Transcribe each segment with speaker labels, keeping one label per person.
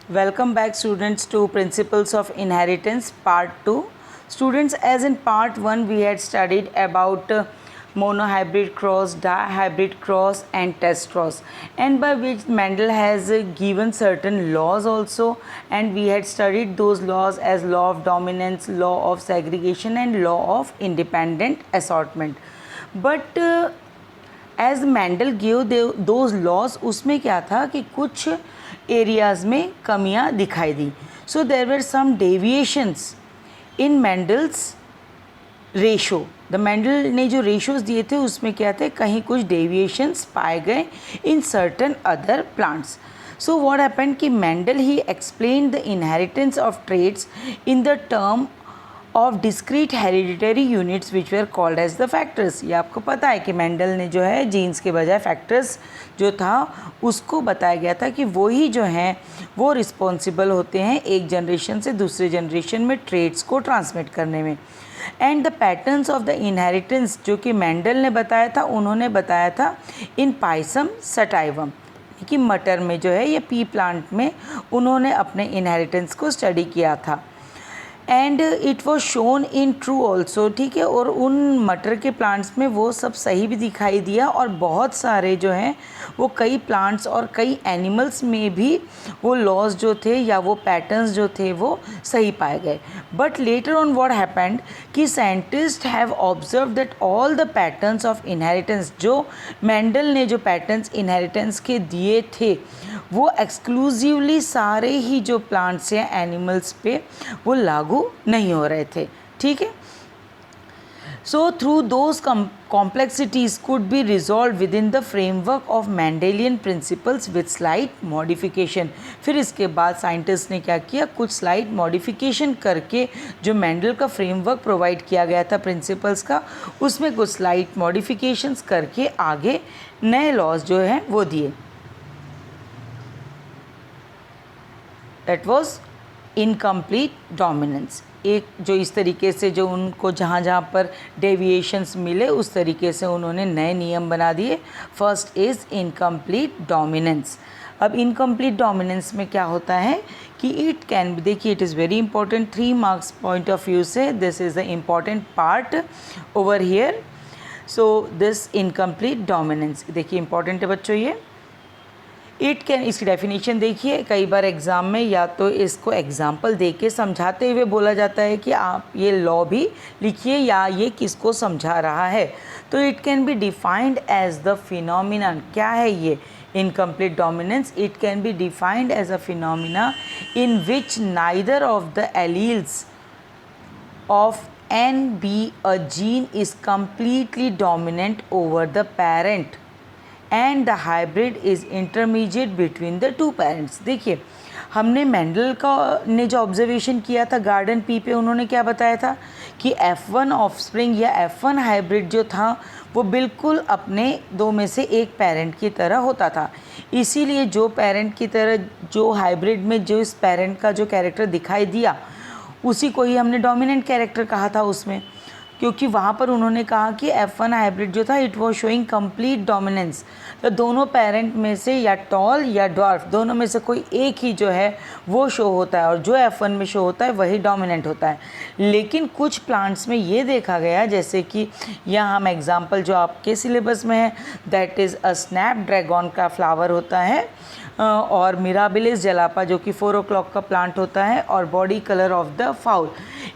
Speaker 1: Welcome back students to Principles of Inheritance Part 2. Students, as in Part 1 we had studied about monohybrid cross, dihybrid cross and test cross, and by which Mendel has given certain laws also, and we had studied those laws as law of dominance, law of segregation and law of independent assortment. But as Mendel give those laws, उसमें क्या था कि कुछ areas में कमियां दिखाई दी. So there were some deviations in Mendel's ratio. The Mendel ने जो रेशोज़ दिए थे उसमें क्या थे, कहीं कुछ डेविएशंस पाए गए in certain other plants. So what happened कि मैंडल ही explain the inheritance of traits in the term of discrete hereditary units which were called as the factors. ये आपको पता है कि मैंडल ने जो है जीन्स के बजाय फैक्टर्स जो था उसको बताया गया था कि वही जो हैं वो रिस्पॉन्सिबल होते हैं एक जनरेशन से दूसरे जनरेशन में ट्रेड्स को ट्रांसमिट करने में. And the patterns of the inheritance जो कि मैंडल ने बताया था, उन्होंने बताया था इन पाइसम सटाइवम कि मटर में जो है ये पी प्लांट में उन्होंने अपने इनहेरिटेंस को स्टडी किया था. And it was shown in true also, ठीक है, और उन मटर के प्लांट्स में वो सब सही भी दिखाई दिया और बहुत सारे जो हैं वो कई प्लांट्स और कई एनिमल्स में भी वो लॉज जो थे या वो पैटर्न्स जो थे वो सही पाए गए. But later on what happened कि scientist have observe that all the patterns of inheritance, जो मैंडल ने जो पैटर्न्स इनहेरिटेंस के दिए थे वो एक्सक्लूसिवली सारे ही जो प्लांट्स या एनिमल्स पे वो लागू नहीं हो रहे थे. ठीक है. So through those complexities could be resolve with in the framework of Mendelian principles with slight modification. फिर इसके बाद साइंटिस्ट ने क्या किया, कुछ स्लाइट मॉडिफिकेशन करके जो मैंडल का फ्रेमवर्क प्रोवाइड किया गया था प्रिंसिपल्स का, उसमें कुछ स्लाइट मॉडिफिकेशंस करके आगे नए लॉज जो हैं वो दिए. That was incomplete dominance. एक जो इस तरीके से जो उनको जहाँ जहाँ पर डेविएशंस मिले उस तरीके से उन्होंने नए नियम बना दिए. First is incomplete dominance. अब इनकम्प्लीट डोमिनेंस में क्या होता है कि इट कैन बी, देखिए it is very important 3 marks point of view से this is the important part over here. So this incomplete dominance देखिए इंपॉर्टेंट है बच्चों. ये इट कैन, इसकी डेफिनेशन देखिए, कई बार एग्ज़ाम में या तो इसको एग्जाम्पल दे के समझाते हुए बोला जाता है कि आप ये लॉ भी लिखिए या ये किसको समझा रहा है. तो it can be defined as the phenomena. क्या है ये incomplete dominance? It can be defined as a phenomena in which neither of the alleles of NB a gene is completely dominant over the parent and the hybrid is intermediate between the two parents. देखिए हमने Mendel का ने जो observation किया था garden pea पे, उन्होंने क्या बताया था कि F1 ऑफस्प्रिंग या F1 हाइब्रिड जो था वो बिल्कुल अपने दो में से एक पेरेंट की तरह होता था. इसीलिए जो पेरेंट की तरह जो हाइब्रिड में जो इस पेरेंट का जो कैरेक्टर दिखाई दिया उसी को ही हमने डोमिनेंट कैरेक्टर कहा था उसमें, क्योंकि वहाँ पर उन्होंने कहा कि F1 हाइब्रिड जो था it was showing complete dominance. तो दोनों पेरेंट में से या टॉल या ड्वार्फ दोनों में से कोई एक ही जो है वो शो होता है और जो F1 में शो होता है वही डोमिनेंट होता है. लेकिन कुछ प्लांट्स में ये देखा गया, जैसे कि यहाँ हम एग्जांपल जो आपके सिलेबस में है, that is a snap dragon का फ्लावर होता है और मिराबिलिस जलापा जो कि 4 o'clock का प्लांट होता है और body colour of the foul.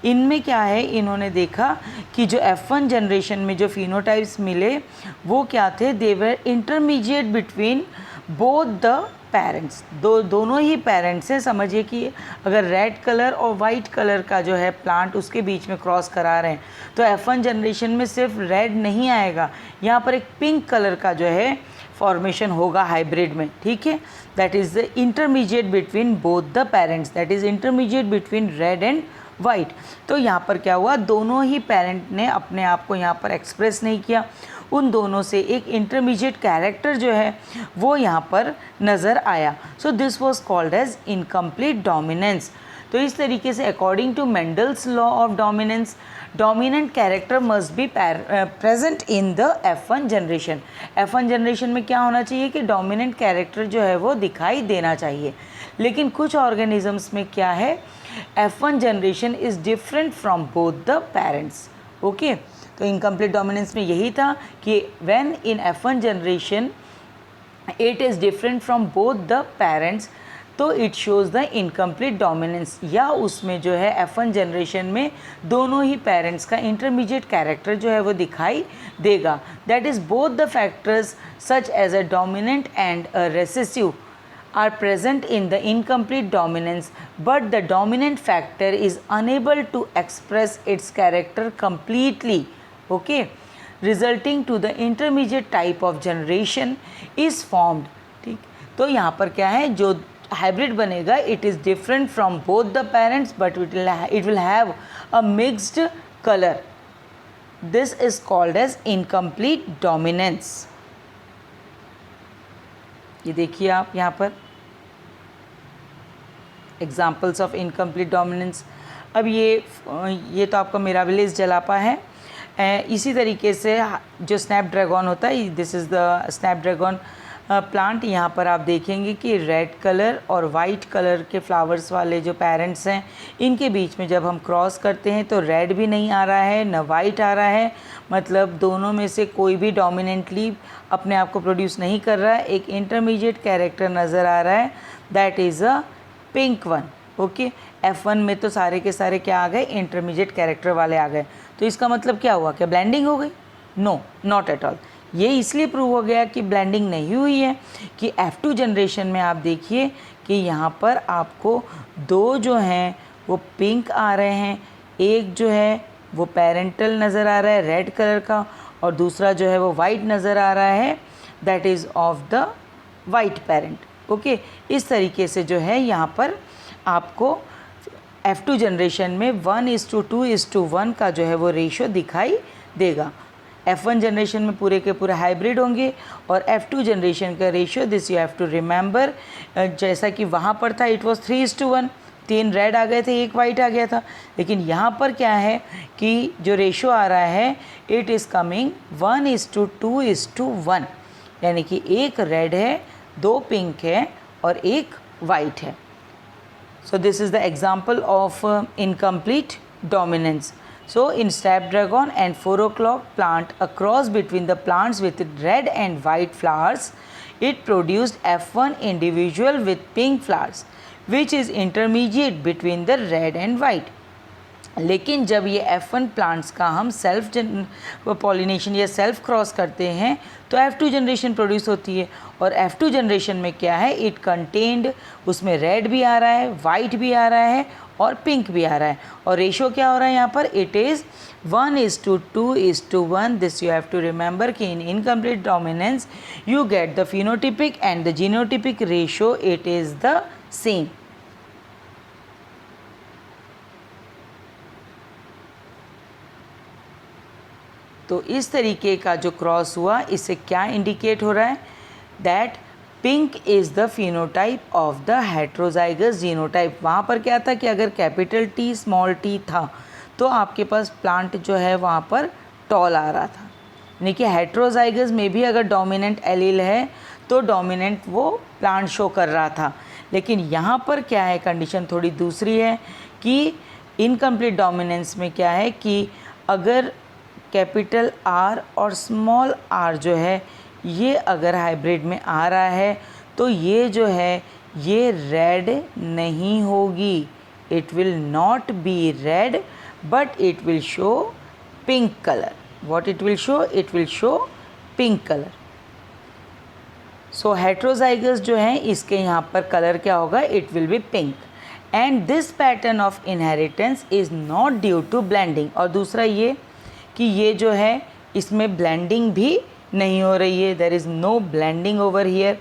Speaker 1: इनमें क्या है, इन्होंने देखा कि जो F1 जनरेशन में जो फिनोटाइप्स मिले वो क्या थे, they were intermediate between both the parents. दोनों ही पेरेंट्स हैं. समझिए कि अगर रेड कलर और वाइट कलर का जो है प्लांट उसके बीच में क्रॉस करा रहे हैं तो F1 जनरेशन में सिर्फ रेड नहीं आएगा, यहाँ पर एक पिंक कलर का जो है फॉर्मेशन होगा हाइब्रिड में. ठीक है, that is the intermediate between both the parents, that is intermediate between red and white. तो यहाँ पर क्या हुआ, दोनों ही पेरेंट ने अपने आप को यहाँ पर एक्सप्रेस नहीं किया, उन दोनों से एक इंटरमीडिएट कैरेक्टर जो है वो यहाँ पर नज़र आया. So this was called as incomplete dominance. तो इस तरीके से according to Mendel's law of dominance, dominant character must be present in the F1 generation. F1 generation में क्या होना चाहिए कि डोमिनेंट कैरेक्टर जो है वो दिखाई देना चाहिए. लेकिन कुछ ऑर्गेनिजम्स में क्या है, F1 generation is different from both the parents. Okay, तो इनकम्प्लीट डोमिनेंस में यही था कि when in F1 generation it is different from both the parents, तो it shows the incomplete dominance, या उसमें जो है F1 जनरेशन में दोनों ही पेरेंट्स का इंटरमीडिएट कैरेक्टर जो है वो दिखाई देगा। That is both the factors such as a dominant and a recessive are present in the incomplete dominance, but the dominant factor is unable to express its character completely, okay, resulting to the intermediate type of generation is formed। ठीक, तो यहाँ पर क्या है, जो hybrid बनेगा it is different from both the parents but it will have a mixed colour. This is called as incomplete dominance. ये देखिए आप यहाँ पर एग्जाम्पल्स ऑफ इनकम्प्लीट डोमिनेंस। अब ये तो आपका मिराबिलिस जलापा है। इसी तरीके से जो स्नैपड्रैगन होता है, this is the Snapdragon plant. यहाँ पर आप देखेंगे कि रेड कलर और वाइट कलर के फ्लावर्स वाले जो पेरेंट्स हैं, इनके बीच में जब हम क्रॉस करते हैं तो रेड भी नहीं आ रहा है न वाइट आ रहा है, मतलब दोनों में से कोई भी डोमिनेंटली अपने आप को प्रोड्यूस नहीं कर रहा है। एक इंटरमीडिएट कैरेक्टर नज़र आ रहा है, that is a pink one. Okay, F1 में तो सारे के सारे क्या आ गए, इंटरमीडिएट कैरेक्टर वाले आ गए। तो इसका मतलब क्या हुआ, क्या ब्लेंडिंग हो गई? No, not at all. ये इसलिए प्रूव हो गया कि ब्लेंडिंग नहीं हुई है कि F2 जनरेशन में आप देखिए कि यहाँ पर आपको दो जो हैं वो पिंक आ रहे हैं, एक जो है वो पेरेंटल नज़र आ रहा है रेड कलर का, और दूसरा जो है वो वाइट नज़र आ रहा है, that is of the white parent. Okay, इस तरीके से जो है यहाँ पर आपको F2 जनरेशन में 1:2:1 का जो है वो रेशो दिखाई देगा। F1 जनरेशन में पूरे के पूरे हाइब्रिड होंगे, और F2 जनरेशन का ratio, this you have to remember, जैसा कि वहाँ पर था इट वाज 3:1, 3 रेड आ गए थे, 1 वाइट आ गया था। लेकिन यहाँ पर क्या है कि जो रेशो आ रहा है इट इज़ कमिंग 1:2:1, यानी कि एक रेड है, 2 पिंक है और 1 वाइट है। So this is the example of incomplete dominance. So in snapdragon and 4 o'clock plant, a cross between the plants with red and white flowers, it produced F1 individual with pink flowers, which is intermediate between the red and white. लेकिन जब ये F1 plants का हम self pollination या self cross करते हैं तो F2 generation produce होती है, और F2 जनरेशन में क्या है, इट कंटेन्ड, उसमें रेड भी आ रहा है, वाइट भी आ रहा है और पिंक भी आ रहा है, और रेशो क्या हो रहा है यहाँ पर, it is 1:2:1। This you have to remember कि in incomplete dominance you get the phenotypic and the genotypic ratio, it is the same. तो इस तरीके का जो क्रॉस हुआ, इससे क्या इंडिकेट हो रहा है, that pink is the phenotype of the heterozygous genotype. वहाँ पर क्या था कि अगर कैपिटल T स्मॉल t था तो आपके पास प्लांट जो है वहाँ पर टॉल आ रहा था, यानी कि हेट्रोजाइगस में भी अगर डोमिनेंट एलील है तो डोमिनेंट वो प्लांट शो कर रहा था। लेकिन यहाँ पर क्या है, कंडीशन थोड़ी दूसरी है कि इनकम्प्लीट डोमिनेंस में क्या है कि अगर कैपिटल R और स्मॉल r जो है ये अगर हाइब्रिड में आ रहा है तो ये जो है ये रेड नहीं होगी, it will not be red but it will show pink colour. What it will show, it will show pink colour. So heterozygous जो है इसके यहाँ पर कलर क्या होगा, it will be pink, and this pattern of inheritance is not due to blending. और दूसरा ये कि ये जो है इसमें ब्लेंडिंग भी नहीं हो रही है, there is no blending over here,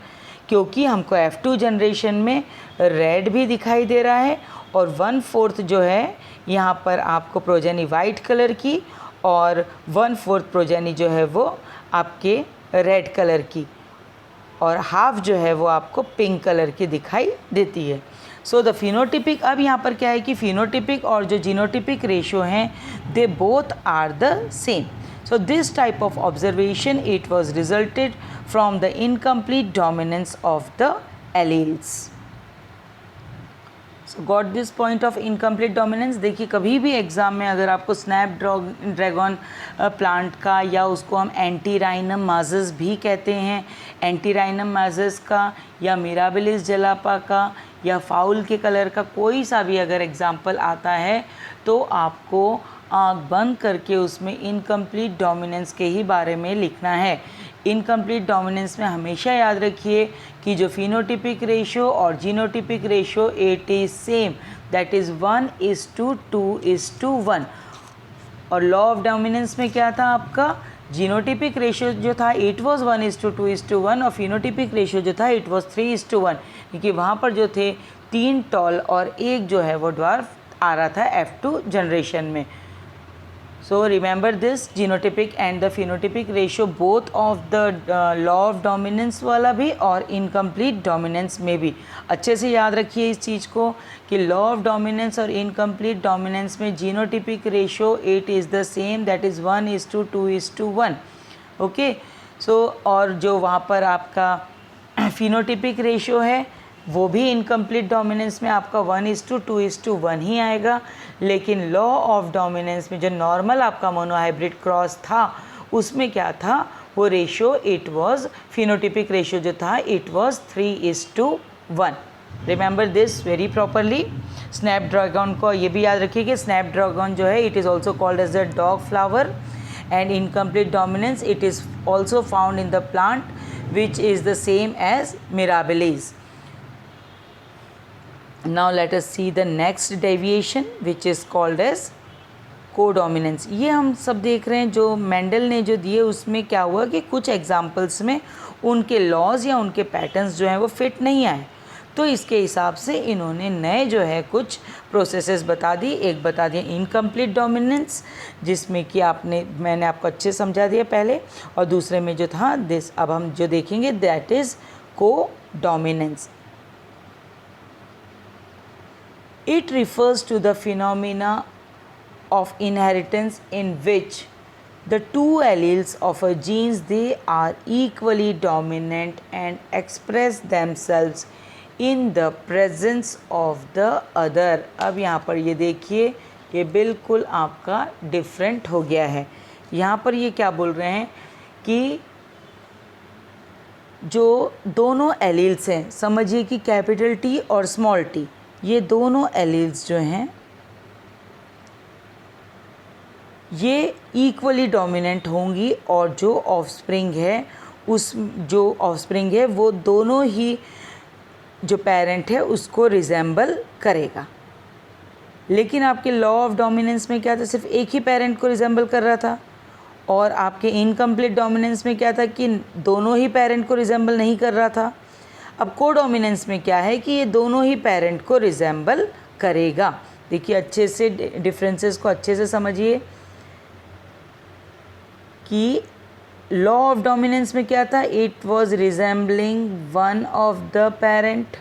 Speaker 1: क्योंकि हमको F2 जनरेशन में रेड भी दिखाई दे रहा है और 1/4 जो है यहाँ पर आपको प्रोजेनी वाइट कलर की और 1/4 प्रोजेनी जो है वो आपके रेड कलर की, और हाफ जो है वो आपको पिंक कलर की दिखाई देती है। सो द फिनोटिपिक, अब यहाँ पर क्या है कि फिनोटिपिक और जो जीनोटिपिक रेशो हैं they both are the same. So this type of observation it was resulted from the incomplete dominance of the alleles. So got this point of incomplete dominance. देखिए कभी भी एग्ज़ाम में अगर आपको Snapdragon plant का, या उसको हम एंटीराइनम माजस भी कहते हैं, एंटीराइनम माजस का या मिराबिलिस जलापा का या फाउल के कलर का कोई सा भी अगर एग्जाम्पल आता है तो आपको आँख बंद करके उसमें इनकम्प्लीट डोमिनेंस के ही बारे में लिखना है। इनकम्प्लीट डोमिनेंस में हमेशा याद रखिए कि जो फिनोटिपिक रेशो और genotypic ratio it is same, that is 1:2:1। और लॉ ऑफ डोमिनेंस में क्या था आपका, जीनोटिपिक रेशो जो था इट वाज 1:2:1 और फिनोटिपिक रेशो जो था इट वाज 3:1, क्योंकि वहाँ पर जो थे 3 टॉल और एक जो है वो ड्वार्फ आ रहा था F2 जनरेशन में। So remember this, genotypic and the phenotypic ratio both of the law of dominance वाला भी और इनकम्प्लीट डोमिनेंस में भी। अच्छे से याद रखिए इस चीज़ को कि लॉ ऑफ डोमिनेंस और इनकम्प्लीट डोमिनेंस में genotypic ratio it is the same, that is 1:2:1। Okay, so और जो वहाँ पर आपका फिनोटिपिक रेशो है वो भी इनकम्प्लीट डोमिनेंस में आपका 1:2:1 ही आएगा, लेकिन लॉ ऑफ डोमिनेंस में जो नॉर्मल आपका मोनोहाइब्रिड क्रॉस था उसमें क्या था, वो ratio it was, phenotypic ratio जो था it was 3:1। Remember this very properly. Snapdragon को ये भी याद रखिए कि स्नैपड्रैगन जो है it is also called as the dog flower, and incomplete dominance it is also found in the plant which is the same as Mirabilis. Now let us see the next deviation which is called as codominance. ये हम सब देख रहे हैं जो Mendel ने जो दिए उसमें क्या हुआ कि कुछ एग्जाम्पल्स में उनके लॉज या उनके पैटर्न्स जो हैं वो फिट नहीं आए, तो इसके हिसाब से इन्होंने नए जो है कुछ प्रोसेसेस बता दी। एक बता दिया इनकम्प्लीट डोमिनेंस, जिसमें कि मैंने आपको अच्छे समझा दिया पहले, और दूसरे में जो था दिस, अब हम जो देखेंगे that is codominance. It refers to the phenomena of inheritance in which the two alleles of a genes they are equally dominant and express themselves in the presence of the other। अब यहाँ पर ये देखिए ये बिल्कुल आपका different हो गया है। यहाँ पर ये क्या बोल रहे हैं कि जो दोनों एलील्स हैं, समझिए कि कैपिटल T और स्मॉल t, ये दोनों एलील्स जो हैं ये इक्वली डोमिनेंट होंगी, और जो ऑफस्प्रिंग है वो दोनों ही जो पेरेंट है उसको रिजेंबल करेगा। लेकिन आपके लॉ ऑफ डोमिनेंस में क्या था, सिर्फ एक ही पेरेंट को रिजेंबल कर रहा था, और आपके इनकम्प्लीट डोमिनेंस में क्या था कि दोनों ही पेरेंट को रिजेंबल नहीं कर रहा था। अब कोडोमिनेंस में क्या है कि ये दोनों ही पेरेंट को रिजेंबल करेगा। देखिए अच्छे से डिफरेंसेस को अच्छे से समझिए कि लॉ ऑफ डोमिनेंस में क्या था, it was resembling one of the parent.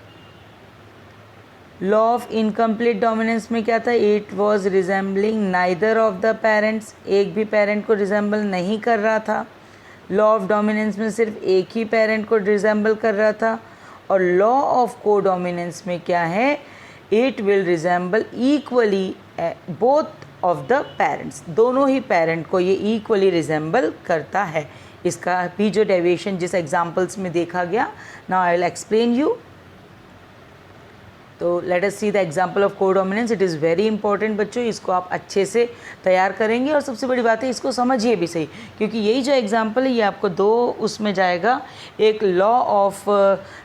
Speaker 1: Law of incomplete dominance में क्या था, it was resembling neither of the parents, एक भी पेरेंट को रिजेंबल नहीं कर रहा था। लॉ ऑफ डोमिनेंस में सिर्फ एक ही पेरेंट को रिजेंबल कर रहा था। और लॉ ऑफ कोडोमिनेंस में क्या है, it will resemble equally both of the parents, दोनों ही पेरेंट को ये इक्वली रिजेंबल करता है। इसका भी जो डेविएशन जिस एग्जांपल्स में देखा गया, now I will explain you. तो let us see the example of codominance. It is very important बच्चों, इसको आप अच्छे से तैयार करेंगे, और सबसे बड़ी बात है इसको समझिए भी सही, क्योंकि यही जो एग्जांपल है ये आपको दो उसमें जाएगा। एक लॉ ऑफ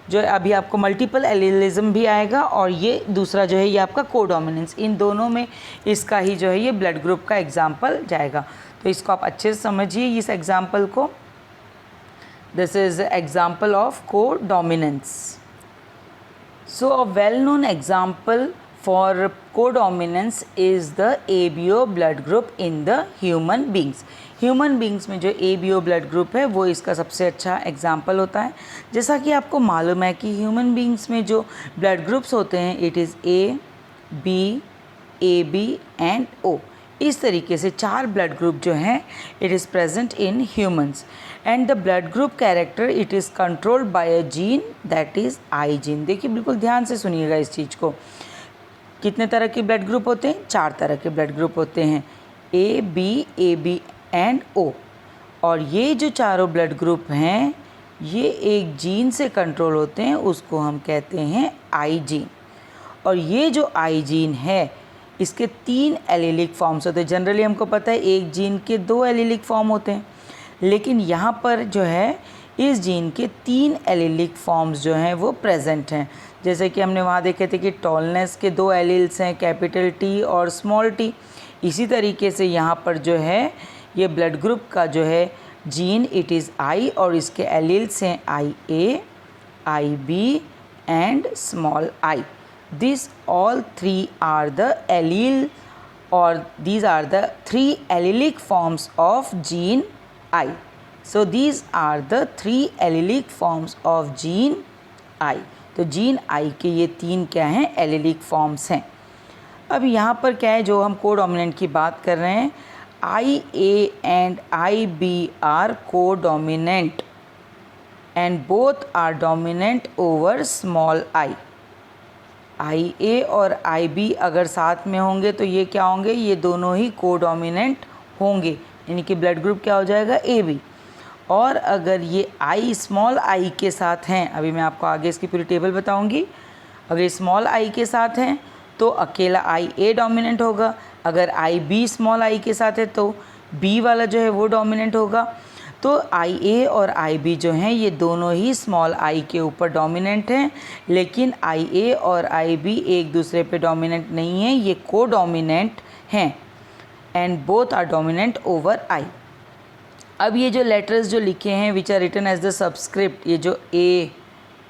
Speaker 1: जो अभी आपको मल्टीपल एलिलिज्म भी आएगा, और ये दूसरा जो है ये आपका कोडोमिनेंस। इन दोनों में इसका ही जो है ये ब्लड ग्रुप का एग्जाम्पल जाएगा। तो इसको आप अच्छे से समझिए इस एग्जाम्पल को। This is example of codominance. So a well-known example for codominance is the ABO blood group in the human beings। Human beings में जो ABO ब्लड ग्रुप है वो इसका सबसे अच्छा एग्जाम्पल होता है। जैसा कि आपको मालूम है कि ह्यूमन बींग्स में जो ब्लड ग्रुप्स होते हैं it is A, B, AB and O। इस तरीके से 4 ब्लड ग्रुप जो हैं it is present in humans, and the blood group character it is controlled by a gene that is I gene. देखिए बिल्कुल ध्यान से सुनिएगा इस चीज़ को। कितने तरह के ब्लड ग्रुप होते हैं? 4 तरह के ब्लड ग्रुप होते हैं, ए बी एंड ओ। और ये जो चारों ब्लड ग्रुप हैं ये एक जीन से कंट्रोल होते हैं, उसको हम कहते हैं आई जीन। और ये जो आई जीन है इसके 3 एलीलिक फॉर्म्स होते हैं। जनरली हमको पता है एक जीन के 2 एलीलिक फॉर्म होते हैं, लेकिन यहाँ पर जो है इस जीन के 3 एलीलिक फॉर्म्स जो हैं वो प्रेजेंट हैं। जैसे कि हमने वहाँ देखे थे कि टॉलनेस के 2 एलील्स हैं, कैपिटल टी और स्मॉल टी। इसी तरीके से यहाँ पर जो है ये ब्लड ग्रुप का जो है जीन इट इज़ आई और इसके एलील्स हैं I A, I B and small I. This all 3 are the allele और these are the 3 allelic forms of gene I. So these are the 3 allelic forms of gene I. तो gene I के ये 3 क्या हैं? Allylic forms हैं। अब यहाँ पर क्या है, जो हम कोडोमिनेंट की बात कर रहे हैं, I A and I B are codominant and both are dominant over small I. I A और आई बी अगर साथ में होंगे तो ये क्या होंगे? ये दोनों ही कोडोमिनेंट होंगे, यानी कि ब्लड ग्रुप क्या हो जाएगा? A B. और अगर ये आई स्मॉल आई के साथ हैं, अभी मैं आपको आगे इसकी पूरी टेबल बताऊंगी, अगर स्मॉल आई के साथ हैं तो अकेला आई ए डोमिनेंट होगा, अगर आई बी स्मॉल आई के साथ है तो बी वाला जो है वो डोमिनेंट होगा। तो आई ए और आई बी जो हैं ये दोनों ही स्मॉल आई के ऊपर डोमिनेंट हैं, लेकिन आई ए और आई बी एक दूसरे पे डोमिनेंट नहीं हैं, ये को डोमिनेंट हैं and both are dominant over I. अब ये जो लेटर्स जो लिखे हैं which are written as the subscript, ये जो ए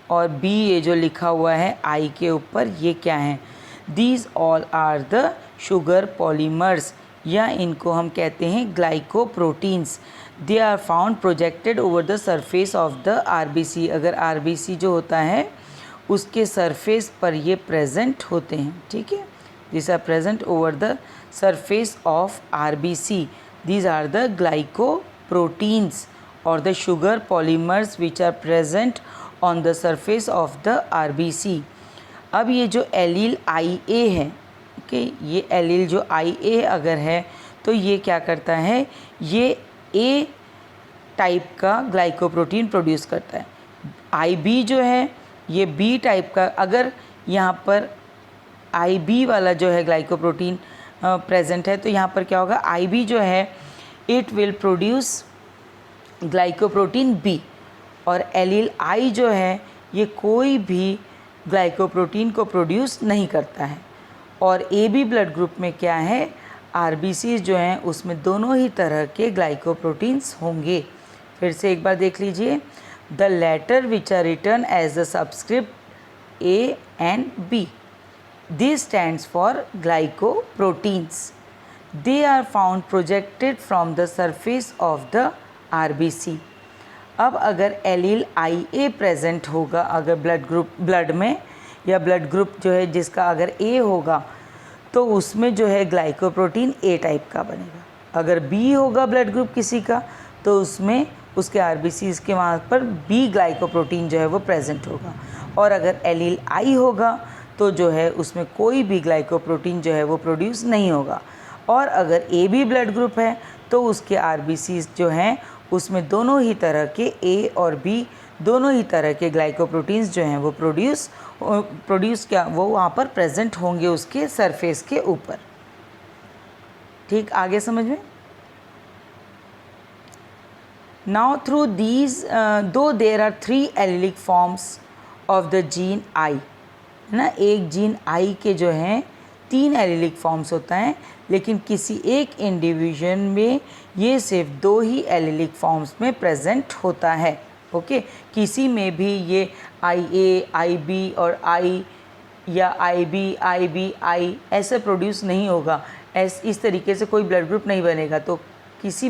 Speaker 1: और बी ये जो लिखा हुआ है आई के ऊपर, ये क्या हैं? These all are the sugar polymers, या इनको हम कहते हैं glycoproteins. They are found projected over the surface of the RBC. अगर आरबीसी जो होता है उसके सरफेस पर ये प्रेजेंट होते हैं, ठीक है। This are present over the surface of RBC. These are the glycoproteins or the sugar polymers which are present on the surface of the RBC. अब ये जो एलील आई ए है, ओके, ये एलील जो आई ए अगर है तो ये क्या करता है? ये ए टाइप का ग्लाइकोप्रोटीन प्रोड्यूस करता है। आई बी जो है ये बी टाइप का, अगर यहाँ पर आई बी वाला जो है ग्लाइकोप्रोटीन प्रेजेंट है तो यहाँ पर क्या होगा? आई बी जो है it will produce glycoprotein B, और एलील आई जो है ये कोई भी ग्लाइकोप्रोटीन को प्रोड्यूस नहीं करता है। और ए बी ब्लड ग्रुप में क्या है? आरबीसी जो हैं उसमें दोनों ही तरह के ग्लाइकोप्रोटीन्स होंगे। फिर से एक बार देख लीजिए, the letter which are written as the subscript A and B, this stands for glycoproteins. They are found projected from the surface of the RBC. अब अगर एलील आई ए प्रेजेंट होगा अगर ब्लड में, या ब्लड ग्रुप जो है जिसका अगर ए होगा तो उसमें जो है ग्लाइकोप्रोटीन ए टाइप का बनेगा। अगर बी होगा ब्लड ग्रुप किसी का तो उसमें उसके आरबीसीज के वहाँ पर बी ग्लाइकोप्रोटीन जो है वो प्रेजेंट होगा। और अगर एलील आई होगा तो जो है उसमें कोई भी ग्लाइकोप्रोटीन जो है वो प्रोड्यूस नहीं होगा। और अगर ए बी ब्लड ग्रुप है तो उसके आरबीसीज जो हैं उसमें दोनों ही तरह के ए और बी दोनों ही तरह के ग्लाइकोप्रोटीन्स जो हैं वो प्रोड्यूस क्या वो वहाँ पर प्रेजेंट होंगे उसके सरफेस के ऊपर। ठीक, आगे समझ में? नाउ थ्रू दीज दो there are 3 allelic forms of the gene I, ना, एक जीन आई के जो हैं 3 एलिलिक फॉर्म्स होता है, लेकिन किसी एक इंडिविजुअल में ये सिर्फ 2 ही एलिलिक फॉर्म्स में प्रेजेंट होता है, ओके। किसी में भी ये आई ए, आई बी और आई, या आई बी आई ऐसे प्रोड्यूस नहीं होगा। इस तरीके से कोई ब्लड ग्रुप नहीं बनेगा। तो किसी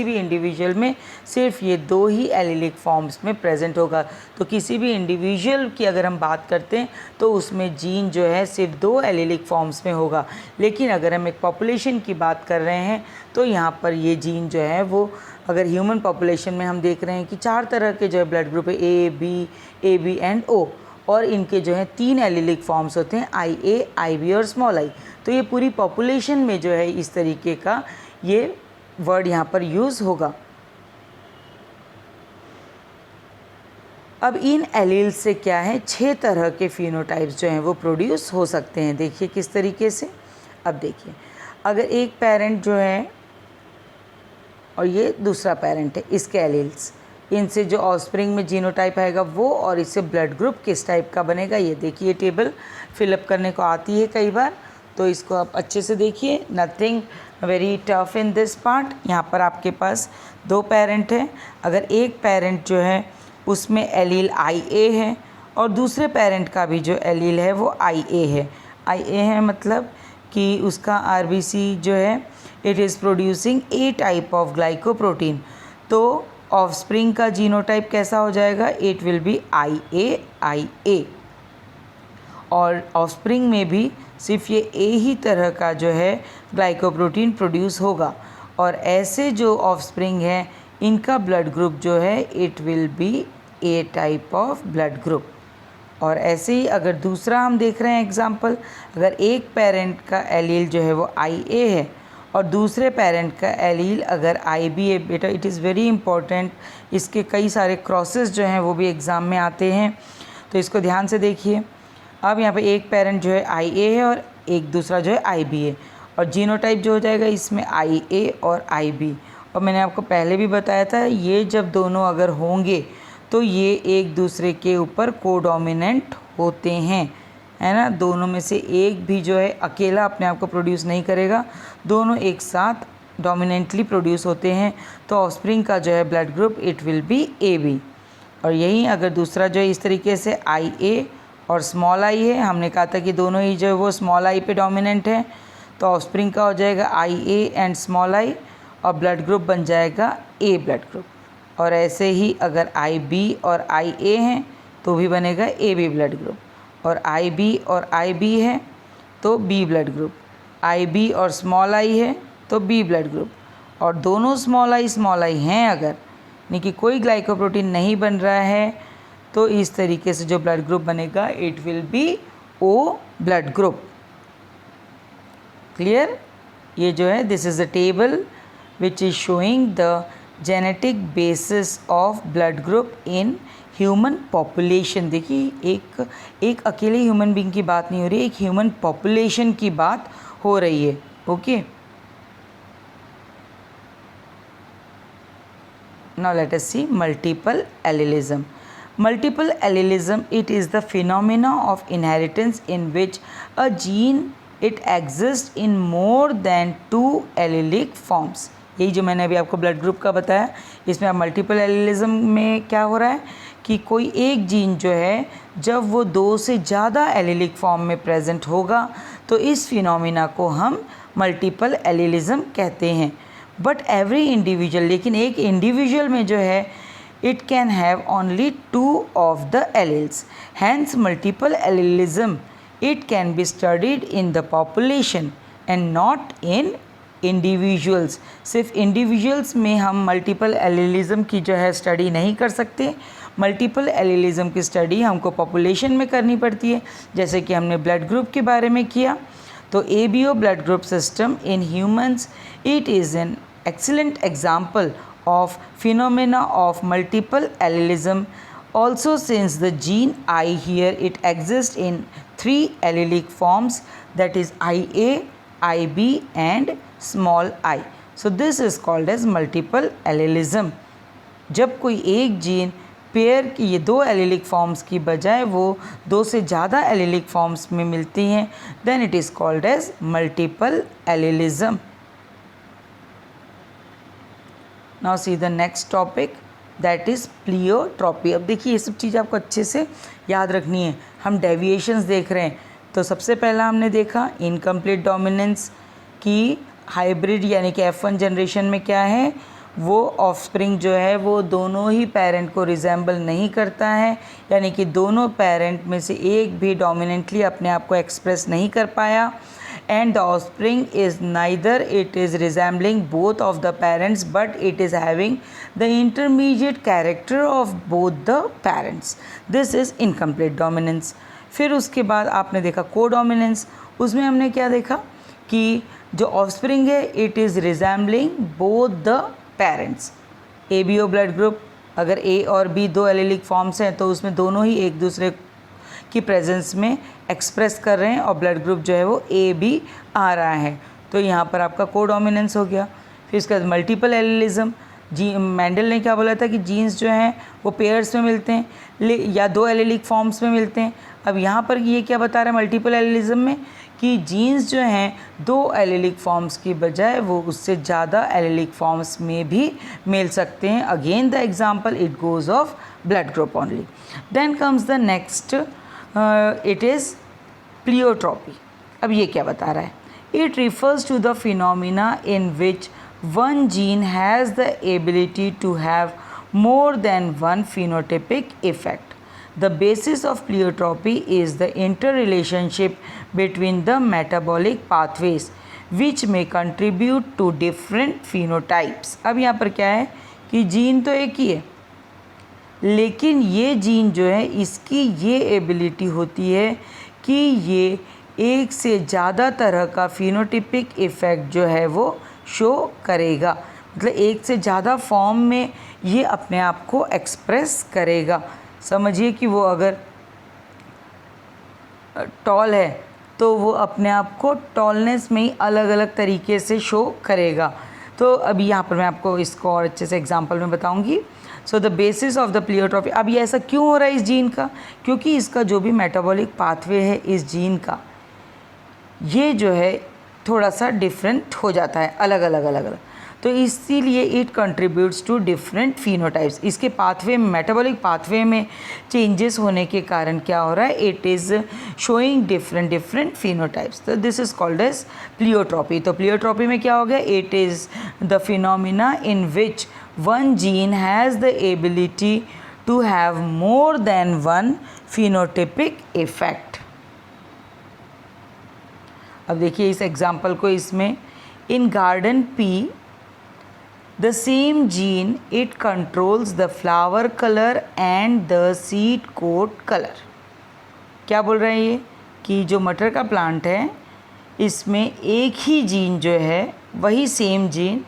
Speaker 1: भी इंडिविजुअल में सिर्फ ये 2 ही एलिलिक फॉर्म्स में प्रेजेंट होगा। तो किसी भी इंडिविजुअल की अगर हम बात करते हैं तो उसमें जीन जो है सिर्फ 2 एलिलिक फॉर्म्स में होगा। लेकिन अगर हम एक पॉपुलेशन की बात कर रहे हैं तो यहाँ पर ये जीन जो है वो, अगर ह्यूमन पॉपुलेशन में हम देख रहे हैं कि 4 तरह के जो है ब्लड ग्रुप है, ए बी एंड ओ, और इनके जो है 3 एलिलिक फॉर्म्स होते हैं, IA, IB और स्मॉल आई। तो ये पूरी पॉपुलेशन में जो है इस तरीके का ये वर्ड यहाँ पर यूज़ होगा। अब इन एलील से क्या है, 6 तरह के फिनोटाइप्स जो हैं वो प्रोड्यूस हो सकते हैं। देखिए किस तरीके से। अब देखिए, अगर एक पेरेंट जो है और ये दूसरा पेरेंट है, इसके एलील्स, इनसे जो ऑफस्प्रिंग में जीनोटाइप आएगा वो, और इससे ब्लड ग्रुप किस टाइप का बनेगा, ये देखिए टेबल फिलअप करने को आती है कई बार, तो इसको आप अच्छे से देखिए। Nothing very tough in this part. यहाँ पर आपके पास 2 पेरेंट हैं। अगर एक पेरेंट जो है उसमें एलील IA है और दूसरे पेरेंट का भी जो एलील है वो IA है। IA है मतलब कि उसका RBC जो है it is producing A type of glycoprotein, तो ऑफस्प्रिंग का जीनोटाइप कैसा हो जाएगा, इट विल बी IA। और ऑफस्प्रिंग में भी सिर्फ ये A ही तरह का जो है ग्लाइकोप्रोटीन प्रोड्यूस होगा, और ऐसे जो ऑफस्प्रिंग है इनका ब्लड ग्रुप जो है it will B A type of blood group. और ऐसे ही अगर दूसरा हम देख रहे हैं एग्जांपल, अगर एक पेरेंट का एलील जो है वो IA है और दूसरे पेरेंट का एलील अगर IB है, बेटा इट इज़ वेरी इंपॉर्टेंट, इसके कई सारे क्रॉसेस जो हैं वो भी एग्ज़ाम में आते हैं, तो इसको ध्यान से देखिए। अब यहाँ पे एक पेरेंट जो है IA है और एक दूसरा जो है IB है, और जीनोटाइप जो हो जाएगा इसमें IA और IB। और मैंने आपको पहले भी बताया था, ये जब दोनों अगर होंगे तो ये एक दूसरे के ऊपर कोडोमिनेंट होते हैं, है ना। दोनों में से एक भी जो है अकेला अपने आप को प्रोड्यूस नहीं करेगा, दोनों एक साथ डोमिनेंटली प्रोड्यूस होते हैं, तो ऑफस्प्रिंग का जो है blood group it will B AB। और यही अगर दूसरा जो है इस तरीके से IA और स्मॉल I है, हमने कहा था कि दोनों ही जो है वो स्मॉल I पे डोमिनेंट है, तो ऑफस्प्रिंग का हो जाएगा IA एंड स्मॉल I और ब्लड ग्रुप बन जाएगा A ब्लड ग्रुप। और ऐसे ही अगर IB और IA हैं तो भी बनेगा AB ब्लड ग्रुप, और IB और IB है तो B ब्लड ग्रुप, IB और स्मॉल I है तो B ब्लड ग्रुप, और दोनों स्मॉल I हैं अगर, यानी कि कोई ग्लाइकोप्रोटीन नहीं बन रहा है, तो इस तरीके से जो ब्लड ग्रुप बनेगा it will B O blood group. Clear. ये जो है this is the table which is showing the genetic basis of blood group in human population. देखिए एक अकेले ह्यूमन बीइंग की बात नहीं हो रही है, एक ह्यूमन पॉपुलेशन की बात हो रही है। Okay, now let us see multiple allelism. Multiple allelism, it is the phenomena of inheritance in which a gene it exists in more than 2 allelic forms. यही जो मैंने अभी आपको ब्लड ग्रुप का बताया, इसमें अब मल्टीपल एलिलिज्म में क्या हो रहा है कि कोई एक जीन जो है जब वो 2 से ज़्यादा एलिलिक फॉर्म में प्रेजेंट होगा तो इस फिनोमिना को हम मल्टीपल एलिलिज्म कहते हैं। बट एवरी इंडिविजुअल, लेकिन एक इंडिविजुअल में जो है it can have only 2 of the alleles, hence multiple allelism it can be studied in the population and not in individuals. सिर्फ इंडिविजुअल्स में हम मल्टीपल एलिलिज्म की जो है स्टडी नहीं कर सकते, मल्टीपल एलिलिज्म की स्टडी हमको पॉपुलेशन में करनी पड़ती है, जैसे कि हमने ब्लड ग्रुप के बारे में किया। तो ABO blood group system in humans it is an excellent example of phenomena of multiple allelism. Also, since the gene I here it exists in 3 allelic forms, that is IA, IB and small I. So this is called as multiple allelism. जब कोई एक gene pair की ये 2 allylic forms की बजाय वो 2 से ज़्यादा एलिलिक फॉर्म्स में मिलती हैं, then it is called as multiple allelism. Now see the next topic, that is pleiotropy. अब देखिए ये सब चीज़ आपको अच्छे से याद रखनी है। हम डेविएशंस देख रहे हैं, तो सबसे पहला हमने देखा इनकम्प्लीट डोमिनेंस की हाइब्रिड यानी कि F1 जनरेशन में क्या है, वो ऑफस्प्रिंग जो है वो दोनों ही पेरेंट को रिजेंबल नहीं करता है, यानी कि दोनों पेरेंट में से एक भी डोमिनेंटली अपने आप को एक्सप्रेस नहीं कर पाया। and the offspring is neither it is resembling both of the parents but it is having the intermediate character of both the parents. This is incomplete dominance. फिर उसके बाद आपने देखा कोडोमिनेंस. उसमें हमने क्या देखा कि जो ऑफस्प्रिंग है it is resembling both the parents. A B O blood group, अगर ए और बी दो एलेलिक फॉर्म्स हैं तो उसमें दोनों ही एक दूसरे की प्रेजेंस में एक्सप्रेस कर रहे हैं और ब्लड ग्रुप जो है वो ए बी आ रहा है. तो यहाँ पर आपका कोडोमिनेंस हो गया. फिर उसके बाद मल्टीपल एलिलिज्म. मेंडल ने क्या बोला था कि जीन्स जो हैं वो पेयर्स में मिलते हैं या दो एलेलिक फॉर्म्स में मिलते हैं. अब यहाँ पर ये क्या बता रहा है मल्टीपल एलिलिज्म में कि जीन्स जो हैं दो एलेलिक फॉर्म्स की बजाय वो उससे ज़्यादा एलेलिक फॉर्म्स में भी मिल सकते हैं. Again the example it goes of blood group only. Then comes the next, it is pleiotropy. अब ये क्या बता रहा है? It refers to the phenomena in which one gene has the ability to have more than one phenotypic effect. The basis of pleiotropy is the interrelationship between the metabolic pathways which may contribute to different phenotypes. अब यहाँ पर क्या है कि gene तो एक ही है लेकिन ये जीन जो है इसकी ये एबिलिटी होती है कि ये एक से ज़्यादा तरह का फिनोटिपिक इफ़ेक्ट जो है वो शो करेगा. मतलब एक से ज़्यादा फॉर्म में ये अपने आप को एक्सप्रेस करेगा. समझिए कि वो अगर टॉल है तो वो अपने आप को टॉलनेस में ही अलग अलग तरीके से शो करेगा. तो अभी यहाँ पर मैं आपको इसको और अच्छे से एग्जांपल में बताऊँगी. So the basis of the pleiotropy. अब ये ऐसा क्यों हो रहा है इस जीन का? क्योंकि इसका जो भी मेटाबॉलिक पाथवे है इस जीन का ये जो है थोड़ा सा डिफरेंट हो जाता है, अलग अलग. तो इसीलिए it contributes to different phenotypes. इसके पाथवे में मेटाबॉलिक पाथवे में चेंजेस होने के कारण क्या हो रहा है? It is showing different phenotypes. तो this is called as pleiotropy. तो प्लियोट्रॉपी में क्या हो गया? It is the phenomena in which one gene has the ability to have more than one phenotypic effect. अब देखिए इस एग्जाम्पल को. इसमें in garden pea the same gene it controls the flower colour and the seed coat colour. क्या बोल रहे हैं ये कि जो मटर का प्लांट है इसमें एक ही जीन जो है वही सेम जीन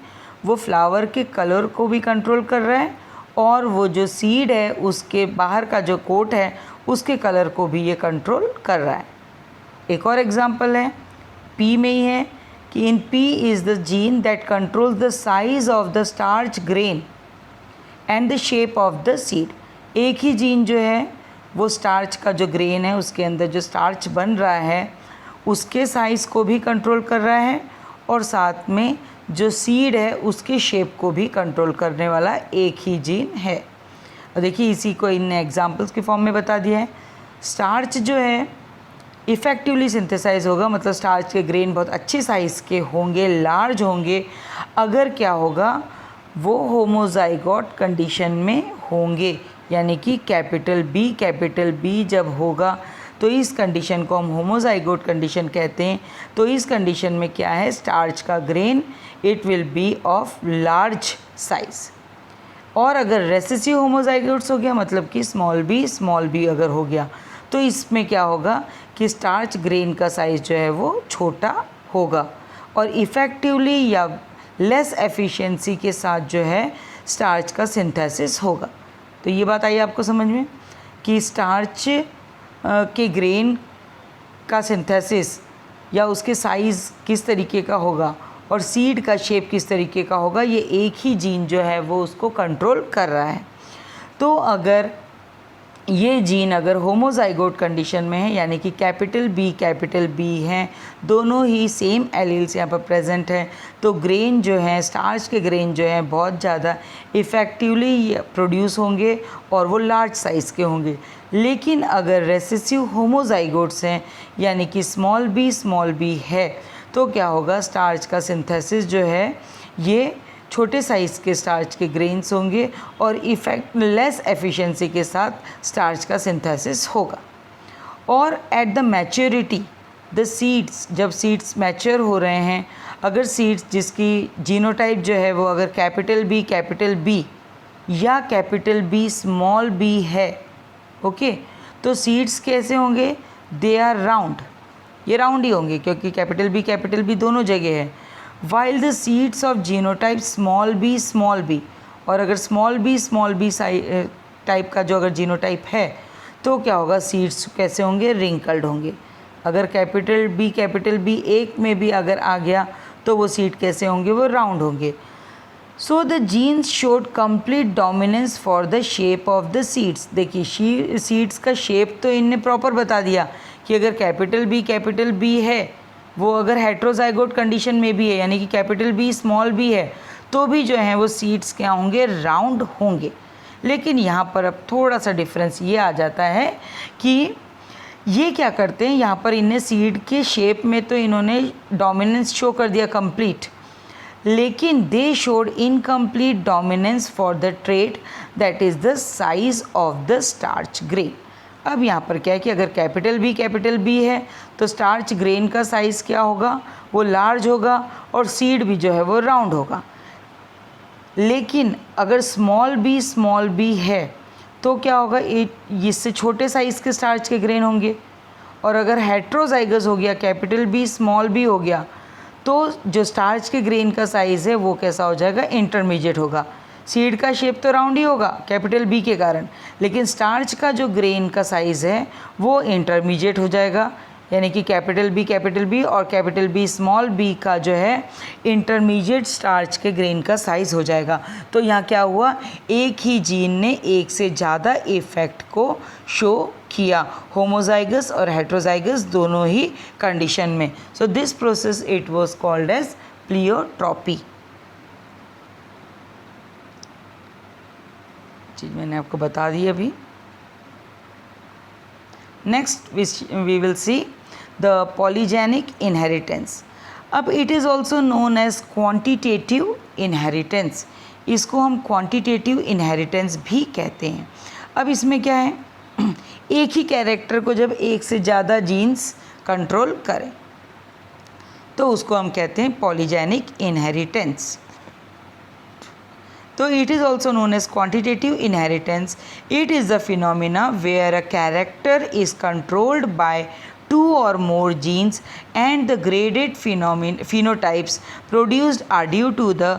Speaker 1: वो फ्लावर के कलर को भी कंट्रोल कर रहा है और वो जो सीड है उसके बाहर का जो कोट है उसके कलर को भी ये कंट्रोल कर रहा है. एक और एग्जाम्पल है पी में ही है कि in pea is the gene that controls the size of the starch grain and the shape of the seed. एक ही जीन जो है वो स्टार्च का जो ग्रेन है उसके अंदर जो स्टार्च बन रहा है उसके साइज़ को भी कंट्रोल कर रहा है और साथ में जो सीड है उसके शेप को भी कंट्रोल करने वाला एक ही जीन है. और देखिए इसी को इन एग्जाम्पल्स के फॉर्म में बता दिया है. स्टार्च जो है इफ़ेक्टिवली सिंथेसाइज होगा, मतलब स्टार्च के ग्रेन बहुत अच्छे साइज़ के होंगे, लार्ज होंगे, अगर क्या होगा वो होमोजाइगोट कंडीशन में होंगे. यानी कि कैपिटल बी जब होगा तो इस कंडीशन को हम होमोजाइगोट कंडीशन कहते हैं. तो इस कंडीशन में क्या है? स्टार्च का grain it will B of large size. और अगर रेसेसिव होमोजाइगोट्स हो गया मतलब कि स्मॉल बी अगर हो गया तो इसमें क्या होगा कि स्टार्च ग्रेन का साइज़ जो है वो छोटा होगा और इफ़ेक्टिवली या लेस एफिशिएंसी के साथ जो है स्टार्च का सिंथेसिस होगा. तो ये बात आई आपको समझ में कि स्टार्च के ग्रेन का सिंथेसिस या उसके साइज़ किस तरीके का होगा और सीड का शेप किस तरीके का होगा, ये एक ही जीन जो है वो उसको कंट्रोल कर रहा है. तो अगर ये जीन अगर होमोजाइगोट कंडीशन में है यानी कि कैपिटल बी हैं, दोनों ही सेम एलील्स यहाँ पर प्रेजेंट हैं, तो ग्रेन जो है स्टार्च के ग्रेन जो हैं बहुत ज़्यादा इफ़ेक्टिवली प्रोड्यूस होंगे और वो लार्ज साइज़ के होंगे. लेकिन अगर रेसेसिव होमोजाइगोट्स हैं यानी कि स्मॉल बी है तो क्या होगा? स्टार्च का सिंथेसिस जो है ये छोटे साइज़ के स्टार्च के ग्रेन्स होंगे और लेस एफिशिएंसी के साथ स्टार्च का सिंथेसिस होगा. और at the maturity the seeds, जब सीड्स मैच्योर हो रहे हैं, अगर सीड्स जिसकी जीनोटाइप जो है वो अगर कैपिटल बी या कैपिटल बी स्मॉल बी है, ओके, तो सीड्स कैसे होंगे? दे आर राउंड, ये राउंड ही होंगे क्योंकि कैपिटल बी दोनों जगह है। While the seeds of genotype small B, और अगर स्मॉल बी टाइप का जो अगर जीनोटाइप है तो क्या होगा? सीड्स कैसे होंगे? रिंकल्ड होंगे। अगर कैपिटल बी एक में भी अगर आ गया तो वो सीड कैसे होंगे? वो राउंड होंगे। So the genes showed complete dominance for the shape of the seeds. देखिए सीड्स का शेप तो इनने प्रॉपर बता दिया कि अगर कैपिटल बी है, वो अगर हेट्रोजाइगोट कंडीशन में भी है, यानी कि कैपिटल बी स्मॉल बी है, तो भी जो है वो सीड्स क्या होंगे? राउंड होंगे। लेकिन यहाँ पर अब थोड़ा सा डिफरेंस ये आ जाता है कि ये क्या करते हैं, यहाँ पर इन्हें सीड के शेप में तो इन्होंने डोमिनेंस शो कर दिया कंप्लीट, लेकिन they showed incomplete dominance for the trait that is the size of the starch grain. अब यहाँ पर क्या है कि अगर कैपिटल बी है तो स्टार्च ग्रेन का साइज़ क्या होगा? वो लार्ज होगा और सीड भी जो है वो राउंड होगा। लेकिन अगर स्मॉल बी है तो क्या होगा? इससे छोटे साइज़ के स्टार्च के ग्रेन होंगे। और अगर हेट्रोजाइगस हो गया, कैपिटल बी स्मॉल बी हो गया, तो जो स्टार्च के ग्रेन का साइज़ है वो कैसा हो जाएगा? इंटरमीडिएट होगा। सीड का शेप तो राउंड ही होगा कैपिटल बी के कारण, लेकिन स्टार्च का जो ग्रेन का साइज़ है वो इंटरमीडिएट हो जाएगा, यानी कि कैपिटल बी और कैपिटल बी स्मॉल बी का जो है इंटरमीडिएट स्टार्च के ग्रेन का साइज़ हो जाएगा। तो यहाँ क्या हुआ? एक ही जीन ने एक से ज़्यादा इफ़ेक्ट को शो किया, होमोजाइगस और हेट्रोजाइगस दोनों ही कंडीशन में। So this process it was called as pleiotropy. चीज़ मैंने आपको बता दी अभी। Next we will see the polygenic inheritance. अब it is also known as quantitative inheritance, इसको हम क्वांटिटेटिव इनहेरिटेंस भी कहते हैं। अब इसमें क्या है? एक ही कैरेक्टर को जब एक से ज़्यादा जीन्स कंट्रोल करें तो उसको हम कहते हैं polygenic inheritance. So it is also known as quantitative inheritance. It is the phenomena where a character is controlled by two or more genes and the graded phenotypes produced are due to the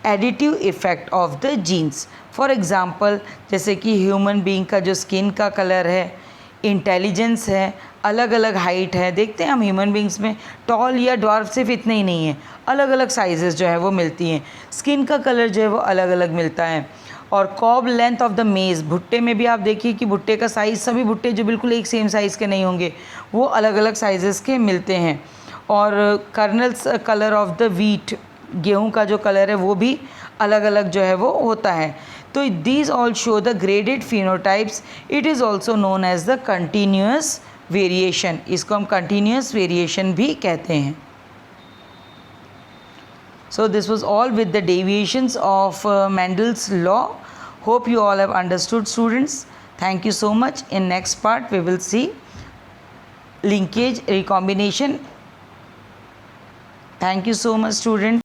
Speaker 1: additive effect of the genes. For example, जैसे कि human being का जो skin का colour है, intelligence है, अलग अलग height है। देखते हैं हम ह्यूमन बींग्स में टॉल या ड्वार्फ सिर्फ इतने ही नहीं है, अलग अलग साइजेस जो है वो मिलती हैं। स्किन का कलर जो है वो अलग अलग मिलता है। और कॉब लेंथ ऑफ द मेज़, भुट्टे में भी आप देखिए कि भुट्टे का साइज़, सभी भुट्टे जो बिल्कुल एक सेम साइज़ के नहीं होंगे, वो अलग अलग साइजेस के मिलते हैं। और colonel's colour of the wheat, गेहूँ का जो कलर है वो भी अलग अलग जो है वो होता है। तो these all show the graded phenotypes. It is also known as the continuous variation, इसको हम कंटिन्यूस वेरिएशन भी कहते हैं। So this was all with the deviations of Mendel's law. Hope you all have understood, students. Thank you so much. In next part we will see linkage recombination. Thank you so much, students.